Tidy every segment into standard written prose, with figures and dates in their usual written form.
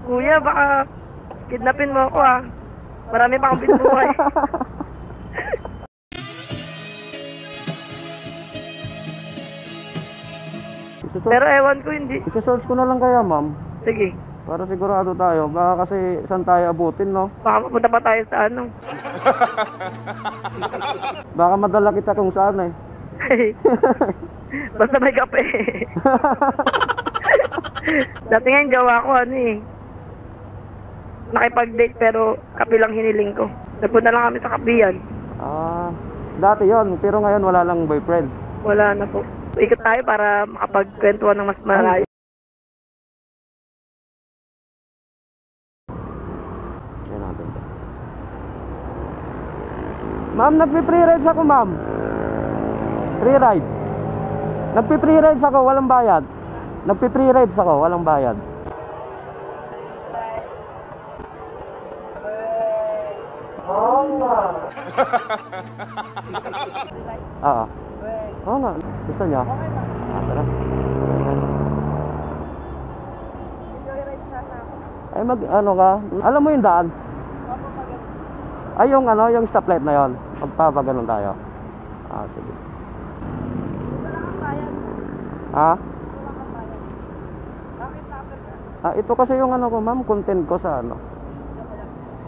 Kuya, baka kidnapin mo ako ah. Marami pa akong binubuhay. Pero ewan ko hindi. Isa-search ko na lang kaya, ma'am. Sige. Para sigurado tayo. Baka kasi saan tayo abutin, no? Baka mapunta pa tayo sa ano. Baka madala kita kung saan eh. Basta may kape. Dati nga yung gawa ko ano eh. Nakipag-date pero kape lang hiniling ko. Nagpunta lang kami sa kapihan. Ah, dati yon, pero ngayon wala lang boyfriend. Wala na po. Ikot tayo para makapagkwentuhan ng mas malayo. Yan natin. Ma'am, nagpi-free rides ako, ma'am. Free rides. Nagpi-free rides ako, walang bayad. Nagpi-free rides ako, walang bayad. Oo. Oo nga. Gusto niya? Tara. Ay ano ka? Alam mo yung daan? Ay yung yung stoplight na yon. Magpapaganon tayo. Sige. Ha? Ito kasi yung ko, ma'am, content ko sa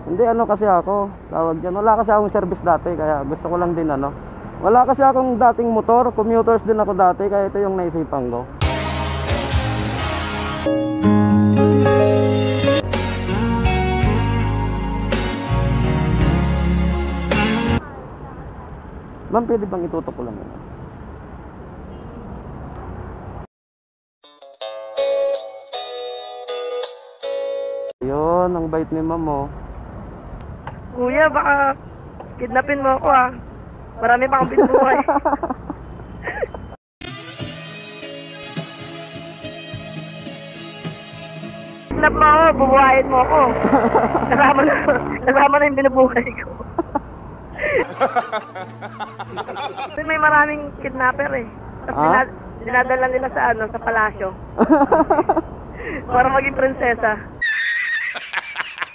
Hindi kasi ako, tawag dyan. Wala kasi akong service dati, kaya gusto ko lang din Wala kasi akong dating motor, commuters din ako dati, kaya ito yung naisipan ko. Ma'am, pwede bang itutok ko lang yun? Yun, ang bait ni ma'am oh. Kuya, baka kidnapin mo ako ah. Marami pa akong binubuhay. Kidnap mo ako, bubuhayin mo ako. Kasama na yung binubuhay ko. Kasi may maraming kidnapper eh. Tapos dinadala nila sa sa palasyo. Para maging prinsesa.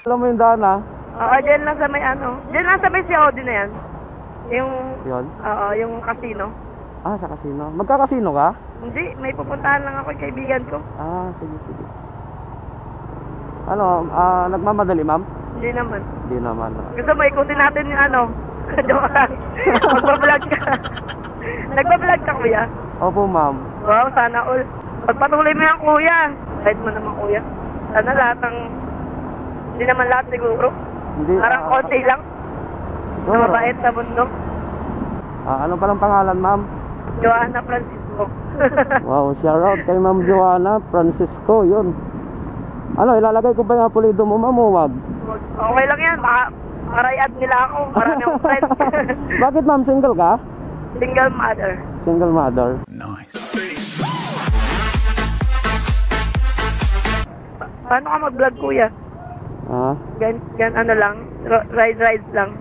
Alam mo yung daan Oo, dyan lang sa may Dyan lang sa may COD na yan. Yung... Yun? Oo, yung casino. Sa casino. Magka-casino ka? Hindi, may pupuntahan lang ako yung kaibigan ko. Sige. Nagmamadali, ma'am? Hindi naman. Hindi naman. Gusto mo, ikutin natin yung joke lang. Magpa-vlog ka. Nagpa-vlog ka, kuya? Opo, ma'am. Wow, sana all. Pagpatuloy mo yan, kuya. Kahit mo naman, kuya. Sana lahat ng... Hindi naman lahat siguro. Hindi. Parang konti lang. Na mabait sa mundo. Ano palang pangalan, ma'am? Joanna Francisco. Wow, shout out kay Ma'am Joanna Francisco, yun. Ilalagay ko ba yung apelido mo, ma'am, o wag? Okay lang yan, maka-add nila ako. Marami akong friends. Bakit, ma'am, single ka? Single mother. Single mother. Nice. Paano ka mag-vlog, kuya? Gan lang, rides lang.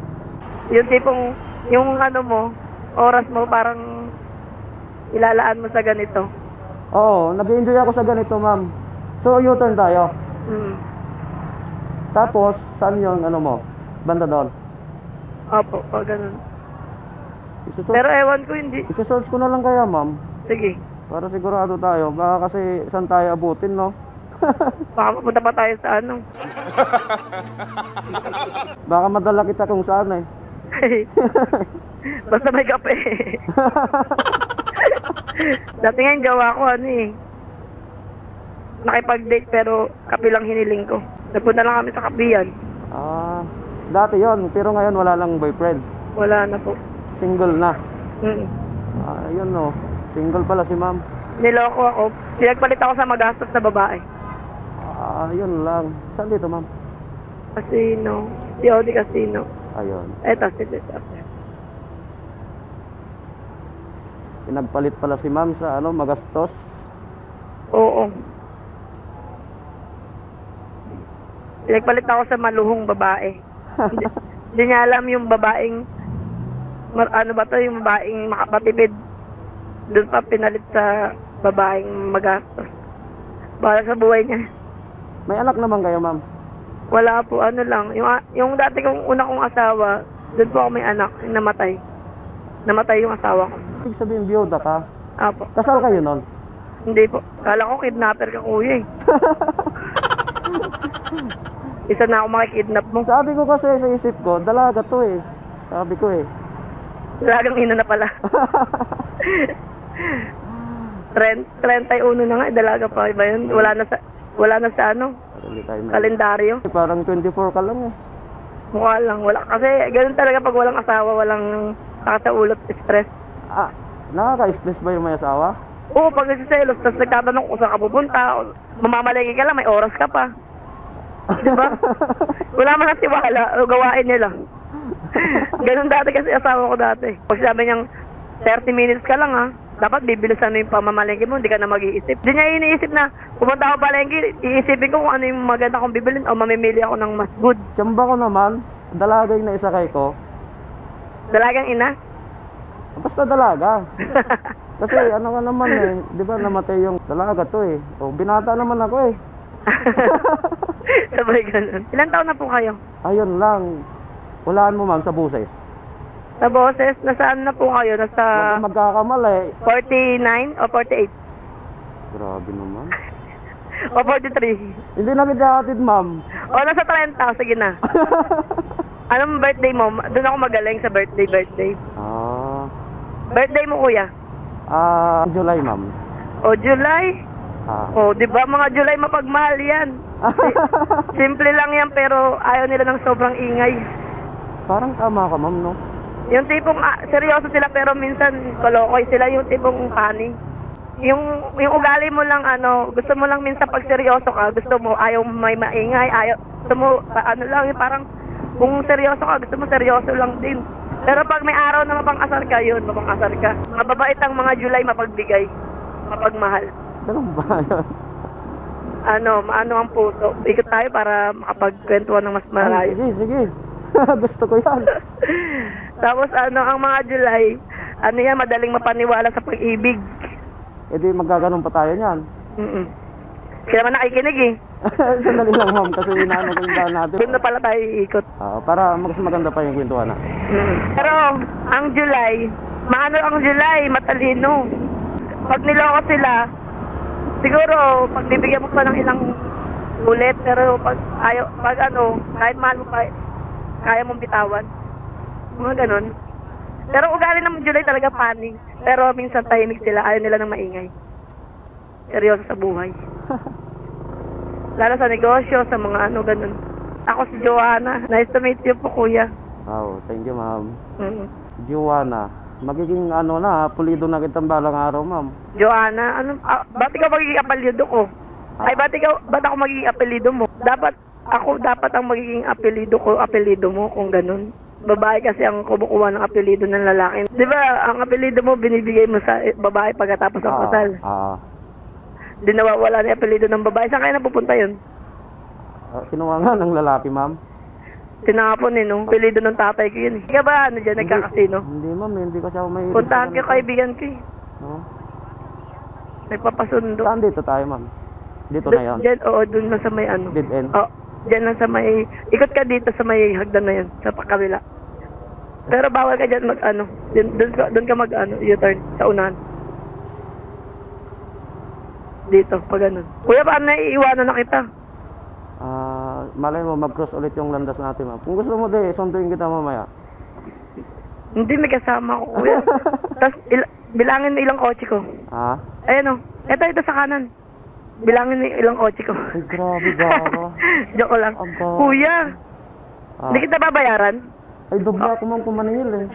Yung tipong, yung mo, oras mo parang ilalaan mo sa ganito. Oo, nag-enjoy ako sa ganito, ma'am. So, U-turn tayo. Tapos, saan yung mo? Banda doon? Opo, ganun. Pero ewan ko hindi. Isa-search ko na lang kaya, ma'am. Sige. Para sigurado tayo. Baka kasi saan tayo abutin, no? Baka mapunta pa tayo sa Baka madala kita kung saan eh. Basta may kape. Dati nga yung gawa ko eh. Nakipag-date pero kape lang hiniling ko. Nagpunta lang kami sa kapihan. Dati yon, pero ngayon wala lang boyfriend. Wala na po. Single na. Yun no. Single pala si ma'am. Niloko ako. Pinagpalit ako sa magastos na babae. Yun lang. Saan dito, ma'am? Casino. COD Casino. Ayun. Eto, Pinagpalit pala si ma'am sa magastos? Oo. Pinagpalit ako sa maluhong babae. Hindi niya alam yung babaeng yung babaeng makapatipid. Doon pa pinalit sa babaeng magastos. Para sa buhay niya. May anak naman kayo, ma'am? Wala po, ano lang. Yung dati kong una kong asawa, doon po ako may anak, namatay. Namatay yung asawa ko. Ibig sabihin, biyuda ka? Apo. Kasal kayo nun? Hindi po. Kala ko kidnapper ka, kuya eh. Isa na ako makikidnap mo. Sabi ko kasi sa isip ko, dalaga to eh. Sabi ko eh. Lagang ina na pala. 31 na nga, dalaga pa ba yun? Wala na sa ano, kalendaryo. Parang 24 ka lang eh. Mukha lang, wala. Kasi ganun talaga pag walang asawa, walang kakasaulot, stress. Ah, nakaka-stress ba yung may asawa? Oo, pag nagsiselos, tapos nagtatanong kung saan ka pupunta, mamamalagi ka lang, may oras ka pa. Diba? Wala man ang tiwala, gawain nila. Ganun dati kasi asawa ko dati. Pag sabi niyang 30 minutes ka lang ha, dapat bibilisan mo yung pamamalengke mo, hindi ka na mag-iisip. Hindi niya iniisip na pumunta ako palengke, iisipin ko kung ano yung maganda kong bibilin o mamimili ako ng mas good. Tiyamba ko naman, dalagay na isakay ko. Dalagang ina? Basta dalaga. Kasi ano ka naman eh, di ba namatay yung dalaga to eh. O, binata naman ako eh. Sabay ganun. Ilan taon na po kayo? Ayun lang. Walaan mo ma'am sa buses. Sa boses, nasaan na po kayo? Nasa Huwag kang magkakamali. 49 o 48? Grabe naman. O 43? Hindi na kita hatid ma'am. O nasa 30, sige na. Anong birthday mo? Doon ako magaling sa birthday. Ah, Birthday mo kuya? July ma'am. O July? Ah. O di ba mga July mapagmahal yan? Simple lang yan pero ayaw nila ng sobrang ingay. Parang tama ka ma'am no? Yung tipong seryoso sila pero minsan kolokoy sila, yung tipong funny. Yung ugali mo lang gusto mo lang minsan pag seryoso ka, gusto mo ayaw may maingay, gusto mo lang yung parang kung seryoso ka, gusto mo seryoso lang din. Pero pag may araw na mapang-asar ka, yun, mapang-asar ka. Mababait ang mga July mapagbigay, mapagmahal. Ganun ba yun? Maano ang puso. Ikot tayo para makapagkwentuhan ng mas malayo. Ay, sige. Gusto ko yan. Tapos ang mga July, yan, madaling mapaniwala sa pag-ibig. E di magkaganon pa tayo niyan. Kaya naman nakikinig eh. Sandali lang ma'am, kasi inaano ko yung daan natin. Doon na pala tayo iikot. Para mas maganda pa yung kwentuhan na. Pero, ang July, ang July, matalino. Pag niloko sila, siguro, pag bibigyan mo pa ng ilang ulit, pero kahit mahal mo pa, kaya mong bitawan. Mga ganon. Pero ugali ng July talaga paning. Pero minsan tahimik sila, ayaw nila ng maingay. Seryoso sa buhay. Lalo sa negosyo, sa mga ganon. Ako si Joanna. Nice to meet you po, kuya. Wow, thank you ma'am. Joanna, magiging pulido na kitang balang araw ma'am. Joanna, ba't ikaw magiging apelyido ko? Ay, ba't ako magiging apelyido mo? Dapat ang magiging apelyido mo kung ganun. Babae kasi ang kumukuha ng apelyido ng lalaki. Di ba, ang apelyido mo binibigay mo sa babae pagkatapos ng kasal. Di nawawala ni apelyido ng babae. Saan kayo napupunta yun? Kinuha nga ng lalaki ma'am. Tinapon no? Apelyido ng tatay ko yun. Hindi ka ba dyan nagkakasino? Hindi ma'am, hindi kasi ako may... Puntahan ko kaibigan ko eh. Nagpapasundo. Saan dito tayo ma'am? Dito na yun? Dyan, oo, dun na sa may Dead end? Oo, dyan lang sa may... Ikot ka dito sa may hagdan na yun, sa pakabila. Pero bawal ka dyan doon ka U-turn, sa unahan. Dito, pag ganun. Kuya, paano naiiwanan na kita? Malay mo, mag-cross ulit yung landas natin ma'am. Kung gusto mo sunduin kita mamaya. Hindi, may kasama ko, kuya. Tapos, bilangin mo ilang kotse ko. Ayan ito sa kanan. Bilangin mo ilang kotse ko. Ay, grabe gawa. Joke lang. Kuya, hindi kita babayaran? Ay, doble ako ma'am kumaningil eh.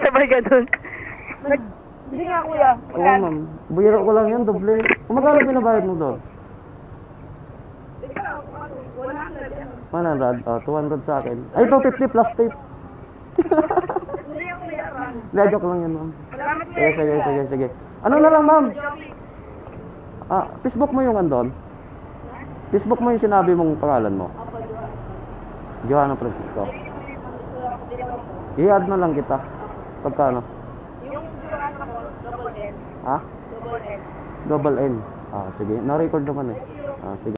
Sabay ganun. Hindi nga kuya. Oo ma'am, buyero ko lang yan, doble. Kung magkano binabayad mo doon? 100, 200 sa akin. Ay, 250 plus tip. Hindi, joke lang yan ma'am. Sige. Ano na lang ma'am? Facebook mo yung andon? Facebook mo yung sinabi mong pangalan mo? Joanna Francisco. I-add na lang kita. Pagkano? Yung Joanna ko, double N. Ha? Double N. Sige. Na-record naman eh. Sige.